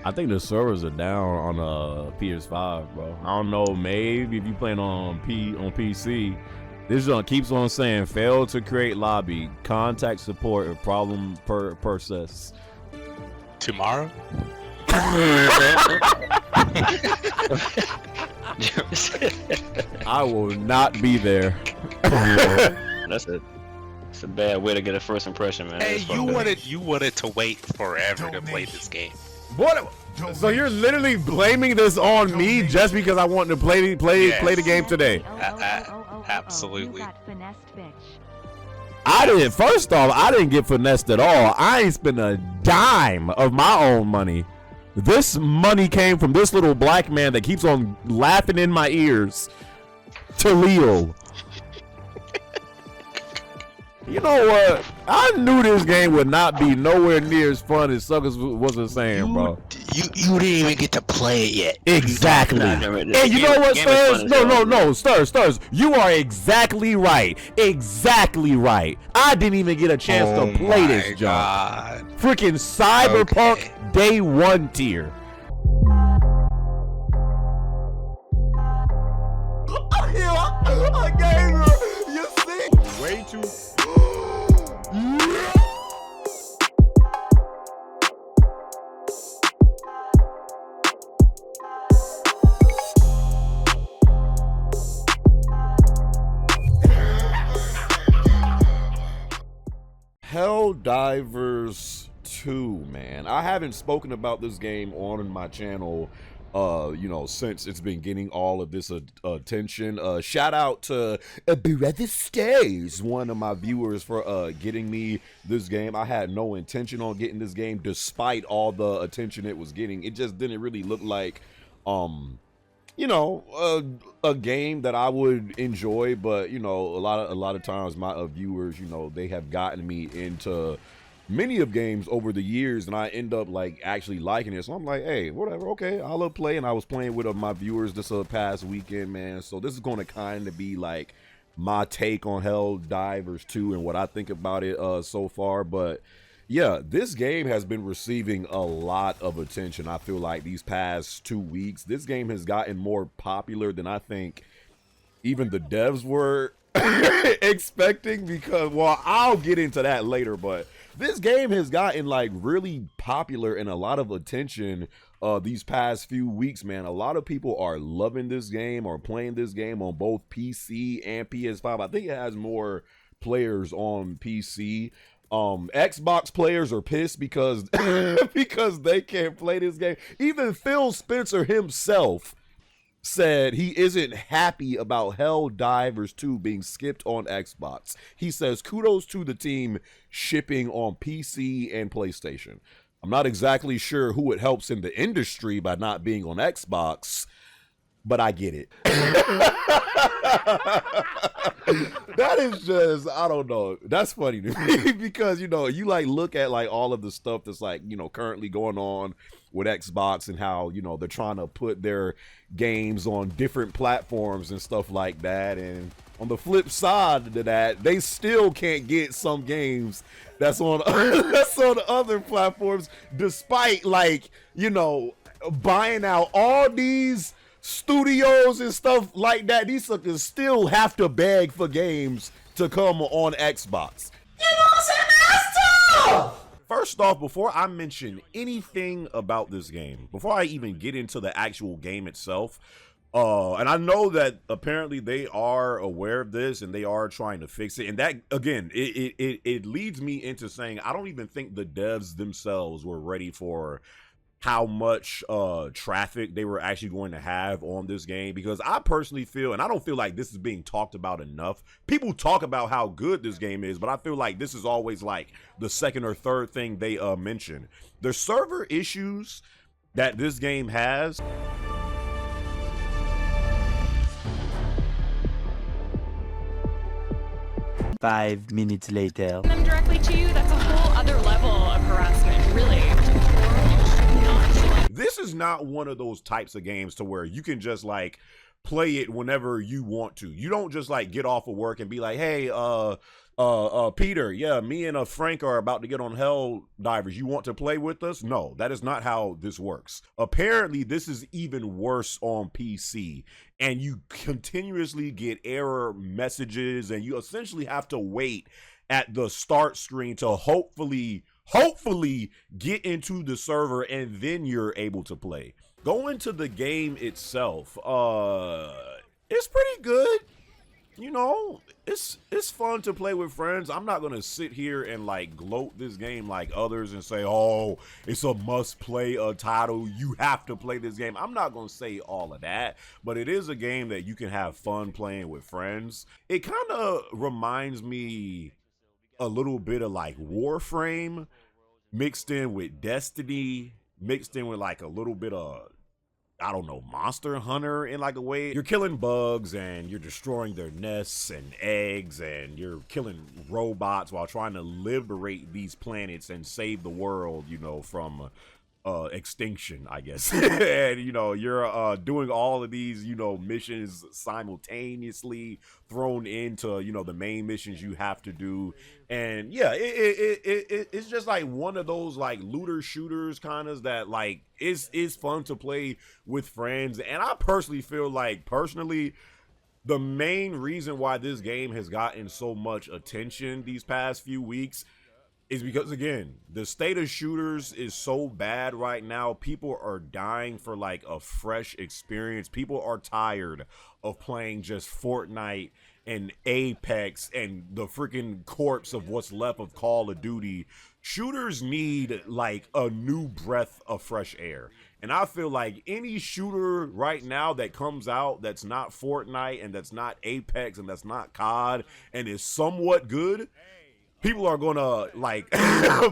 I think the servers are down on PS5, bro. I don't know. Maybe if you playing on PC, this one keeps on saying fail to create lobby. Contact support if problem persists. Tomorrow? I will not be there. That's a bad way to get a first impression, man. Hey, you wanted to wait forever to play this game. What? So you're literally blaming this on me just because I want to play the game today? Absolutely. I didn't. First off, I didn't get finessed at all. I ain't spent a dime of my own money. This money came from this little black man that keeps on laughing in my ears. To Leo. You know what? I knew this game would not be nowhere near as fun as suckers wasn't saying, bro. You didn't even get to play it yet. Exactly. And you know what, Stars? No, Stars. You are exactly right. Exactly right. I didn't even get a chance to play this, John. Freaking Cyberpunk Day 1 tier. I gave you. You see? Way too. Helldivers 2, man. I haven't spoken about this game on my channel since it's been getting all of this attention. Shout out to Brother Stays, one of my viewers, for getting me this game. I had no intention on getting this game despite all the attention it was getting. It just didn't really look like a game that I would enjoy, but a lot of times my viewers, they have gotten me into many of games over the years, and I end up like actually liking it. So I'm like, hey, whatever, okay, I'll play. And I was playing with my viewers this past weekend, man. So this is going to kind of be like my take on Helldivers 2 and what I think about it so far. But yeah, this game has been receiving a lot of attention. I feel like these past 2 weeks, this game has gotten more popular than I think even the devs were expecting, because, well, I'll get into that later, but this game has gotten like really popular and a lot of attention these past few weeks, man. A lot of people are loving this game or playing this game on both PC and PS5. I think it has more players on PC. Xbox players are pissed because because they can't play this game. Even Phil Spencer himself said he isn't happy about Helldivers 2 being skipped on Xbox. He says kudos to the team shipping on PC and PlayStation. I'm not exactly sure who it helps in the industry by not being on Xbox, but I get it. That is just, I don't know. That's funny to me because, you like look at like all of the stuff that's like, currently going on with Xbox and how, they're trying to put their games on different platforms and stuff like that. And on the flip side to that, they still can't get some games that's on other platforms, despite like, buying out all these studios and stuff like that. These suckers still have to beg for games to come on Xbox. You know what I'm saying? That's tough! First off, before I mention anything about this game, before I even get into the actual game itself, and I know that apparently they are aware of this and they are trying to fix it. And that, again, it leads me into saying I don't even think the devs themselves were ready for how much traffic they were actually going to have on this game, because I personally feel, and I don't feel like this is being talked about enough. People talk about how good this game is, but I feel like this is always like the second or third thing they mention. The server issues that this game has. Five minutes later. Them directly to you, that's a whole other level of harassment, really. This is not one of those types of games to where you can just like play it whenever you want to. You don't just like get off of work and be like, hey, Peter, yeah, me and Frank are about to get on Helldivers. You want to play with us? No, that is not how this works. Apparently, this is even worse on PC, and you continuously get error messages, and you essentially have to wait at the start screen to hopefully get into the server, and then you're able to play. Going to the game itself, it's pretty good. You know, it's fun to play with friends. I'm not gonna sit here and like gloat this game like others and say, oh, it's a must play title, you have to play this game. I'm not gonna say all of that, but it is a game that you can have fun playing with friends. It kind of reminds me a little bit of like Warframe mixed in with Destiny, mixed in with like a little bit of, I don't know, Monster Hunter in like a way. You're killing bugs and you're destroying their nests and eggs, and you're killing robots while trying to liberate these planets and save the world, you know, from extinction, I guess. And you know, you're doing all of these, you know, missions simultaneously thrown into, you know, the main missions you have to do. And yeah, it's just like one of those like looter shooters kind of that like is fun to play with friends. And I personally feel like the main reason why this game has gotten so much attention these past few weeks is because, again, the state of shooters is so bad right now. People are dying for like a fresh experience. People are tired of playing just Fortnite and Apex and the freaking corpse of what's left of Call of Duty. Shooters need like a new breath of fresh air. And I feel like any shooter right now that comes out that's not Fortnite and that's not Apex and that's not COD and is somewhat good, people are gonna like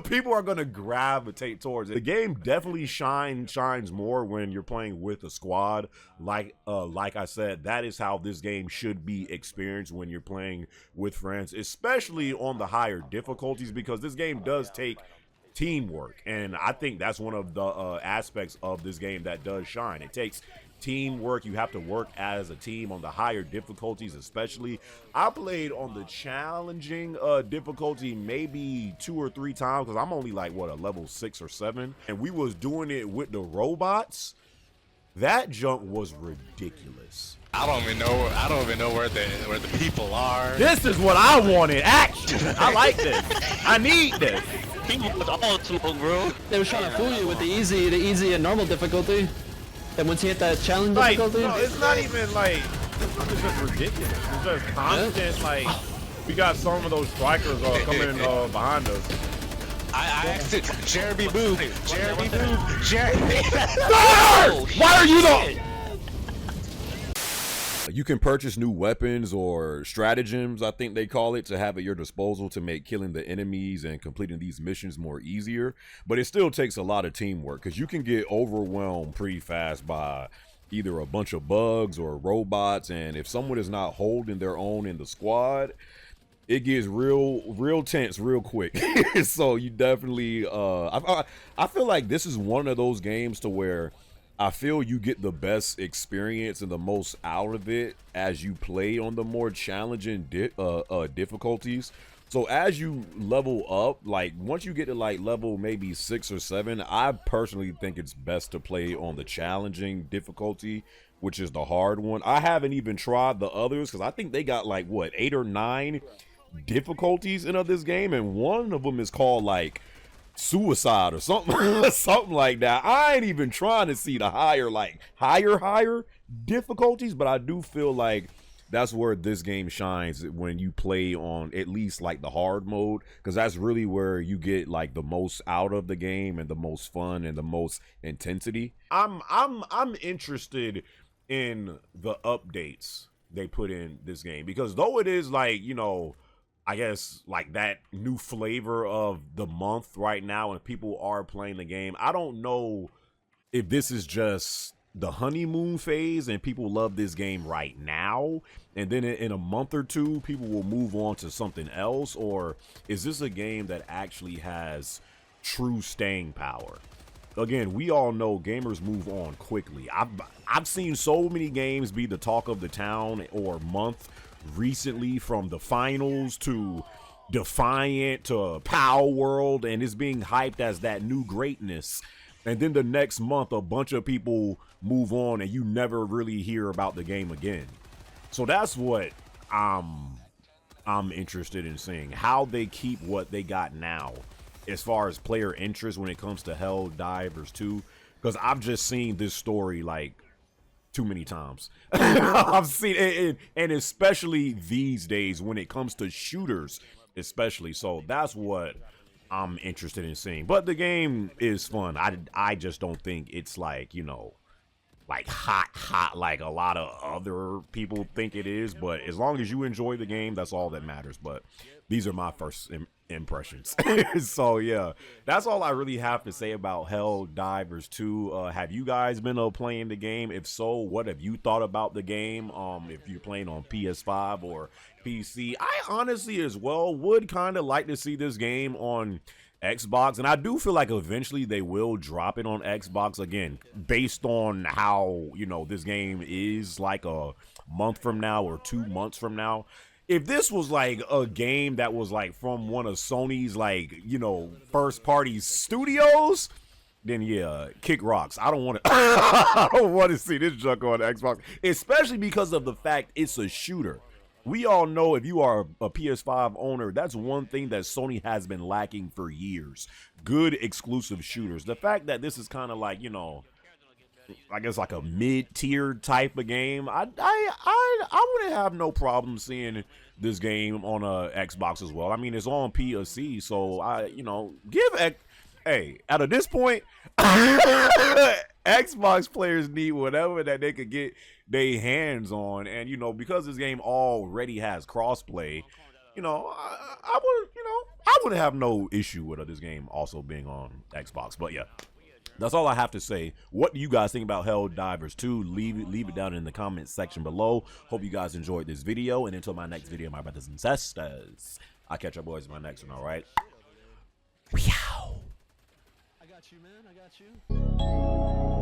people are gonna gravitate towards it. The game definitely shines more when you're playing with a squad. Like I said, that is how this game should be experienced when you're playing with friends, especially on the higher difficulties, because this game does take teamwork, and I think that's one of the aspects of this game that does shine. It takes teamwork. You have to work as a team on the higher difficulties, especially. I played on the challenging difficulty maybe 2 or 3 times, because I'm only like, what, a level 6 or 7, and we was doing it with the robots. That junk was ridiculous. I don't even know where the people are. This is what I wanted. Action. I like this. I need this. He was all smoke, bro. They were trying to fool you with the easy and normal difficulty. And once you hit that challenge Like, difficulty, no, it's not even like, it's just ridiculous. It's just constant, like, we got some of those strikers coming behind us. I asked it. Jeremy move. Jeremy move. Jeremy. Why are you the... You can purchase new weapons or stratagems, I think they call it, to have at your disposal to make killing the enemies and completing these missions more easier. But it still takes a lot of teamwork, because you can get overwhelmed pretty fast by either a bunch of bugs or robots. And if someone is not holding their own in the squad, it gets real tense real quick. So you definitely, I feel like this is one of those games to where I feel you get the best experience and the most out of it as you play on the more challenging difficulties. So as you level up, like once you get to like level maybe 6 or 7, I personally think it's best to play on the challenging difficulty, which is the hard one. I haven't even tried the others, because I think they got like, what, 8 or 9 difficulties in this game, and one of them is called like suicide or something something like that. I ain't even trying to see the higher difficulties, but I do feel like that's where this game shines, when you play on at least like the hard mode, because that's really where you get like the most out of the game and the most fun and the most intensity. I'm interested in the updates they put in this game, because though it is like, you know, I guess like that new flavor of the month right now and people are playing the game, I don't know if this is just the honeymoon phase and people love this game right now, and then in a month or two people will move on to something else, or is this a game that actually has true staying power? Again, we all know gamers move on quickly. I've seen so many games be the talk of the town or month recently, from the finals to Defiant to Power World, and it's being hyped as that new greatness. And then the next month, a bunch of people move on, and you never really hear about the game again. So that's what I'm interested in seeing, how they keep what they got now as far as player interest when it comes to Helldivers 2, because I've just seen this story like too many times. I've seen it, and especially these days when it comes to shooters, especially. So that's what I'm interested in seeing. But the game is fun. I just don't think it's like, you know, like hot like a lot of other people think it is. But as long as you enjoy the game, that's all that matters. But these are my first impressions. So yeah, that's all I really have to say about Helldivers 2. Have you guys been playing the game? If so, what have you thought about the game? If you're playing on PS5 or PC, I honestly as well would kind of like to see this game on Xbox, and I do feel like eventually they will drop it on Xbox again, based on how, you know, this game is like a month from now or 2 months from now. If this was like a game that was like from one of Sony's, like, you know, first party studios, then yeah, kick rocks. I don't want to I don't want to see this junk on Xbox, especially because of the fact it's a shooter. We all know, if you are a PS5 owner, that's one thing that Sony has been lacking for years. Good exclusive shooters. The fact that this is kind of like, you know, I guess like a mid-tier type of game, I wouldn't have no problem seeing this game on a Xbox as well. I mean, it's on PSC, so you know, hey, out of this point, Xbox players need whatever that they could get their hands on, and you know, because this game already has crossplay, you know, I wouldn't have no issue with this game also being on Xbox. But yeah, that's all I have to say. What do you guys think about Helldivers 2? Leave it down in the comments section below. Hope you guys enjoyed this video, and until my next video, my brothers and sisters, I'll catch you boys in my next one. All right. I got you, man. I got you.